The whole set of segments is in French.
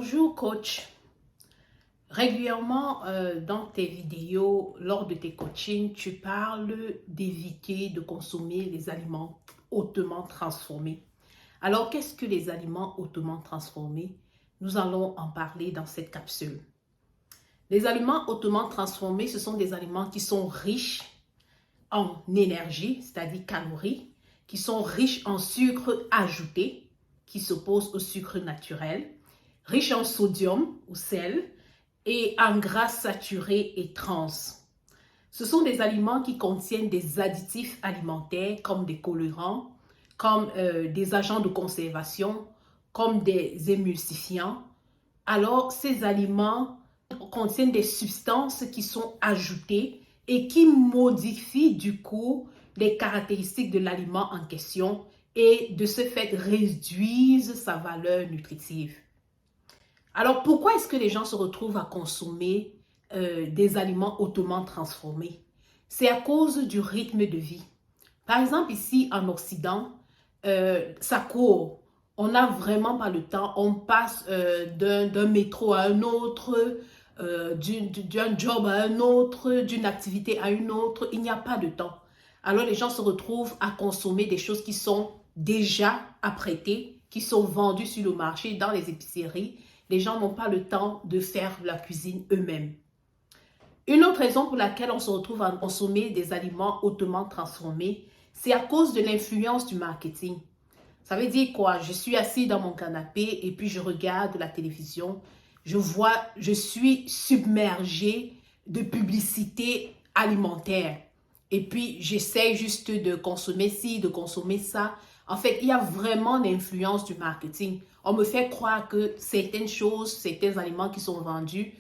Bonjour coach. Régulièrement dans tes vidéos, lors de tes coachings, tu parles d'éviter de consommer les aliments hautement transformés. Alors, qu'est-ce que les aliments hautement transformés? Nous allons en parler dans cette capsule. Les aliments hautement transformés, ce sont des aliments qui sont riches en énergie, c'est-à-dire calories, qui sont riches en sucre ajouté, qui s'oppose au sucre naturel, riches en sodium ou sel et en gras saturés et trans. Ce sont des aliments qui contiennent des additifs alimentaires comme des colorants, comme des agents de conservation, comme des émulsifiants. Alors, ces aliments contiennent des substances qui sont ajoutées et qui modifient du coup les caractéristiques de l'aliment en question et de ce fait réduisent sa valeur nutritive. Alors, pourquoi est-ce que les gens se retrouvent à consommer des aliments hautement transformés? C'est à cause du rythme de vie. Par exemple, ici en Occident, ça court. On n'a vraiment pas le temps. On passe d'un métro à un autre, d'un job à un autre, d'une activité à une autre. Il n'y a pas de temps. Alors, les gens se retrouvent à consommer des choses qui sont déjà apprêtées, qui sont vendues sur le marché, dans les épiceries. Les gens n'ont pas le temps de faire la cuisine eux-mêmes. Une autre raison pour laquelle on se retrouve à consommer des aliments hautement transformés, c'est à cause de l'influence du marketing. Ça veut dire quoi? Je suis assis dans mon canapé et puis je regarde la télévision. Je suis submergée de publicité alimentaire. Et puis, j'essaie juste de consommer ci, de consommer ça. En fait, il y a vraiment l'influence du marketing. On me fait croire que certaines choses, certains aliments qui sont vendus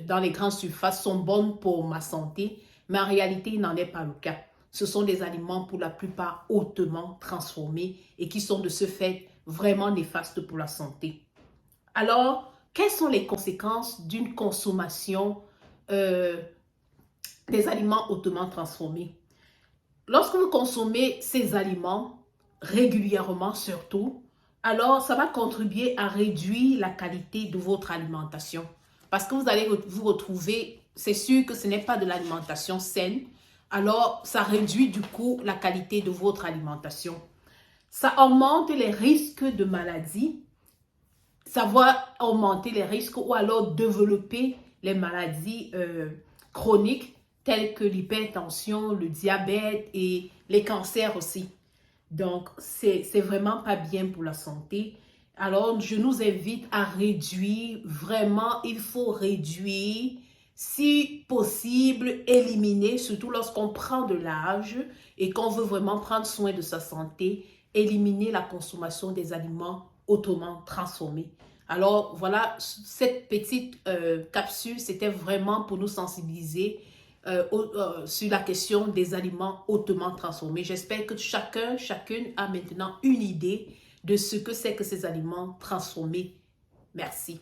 dans les grandes surfaces sont bonnes pour ma santé, mais en réalité, il n'en est pas le cas. Ce sont des aliments pour la plupart hautement transformés et qui sont de ce fait vraiment néfastes pour la santé. Alors, quelles sont les conséquences d'une consommation des aliments hautement transformés? Lorsque vous consommez ces aliments régulièrement surtout, alors ça va contribuer à réduire la qualité de votre alimentation. Parce que vous allez vous retrouver, c'est sûr que ce n'est pas de l'alimentation saine, alors ça réduit du coup la qualité de votre alimentation. Ça augmente les risques de maladies, ça va augmenter les risques ou alors développer les maladies chroniques telles que l'hypertension, le diabète et les cancers aussi. Donc, c'est vraiment pas bien pour la santé. Alors, je nous invite à réduire, vraiment, il faut réduire, si possible, éliminer, surtout lorsqu'on prend de l'âge et qu'on veut vraiment prendre soin de sa santé, éliminer la consommation des aliments hautement transformés. Alors, voilà, cette petite capsule, c'était vraiment pour nous sensibiliser sur la question des aliments hautement transformés. J'espère que chacune a maintenant une idée de ce que c'est que ces aliments transformés. Merci.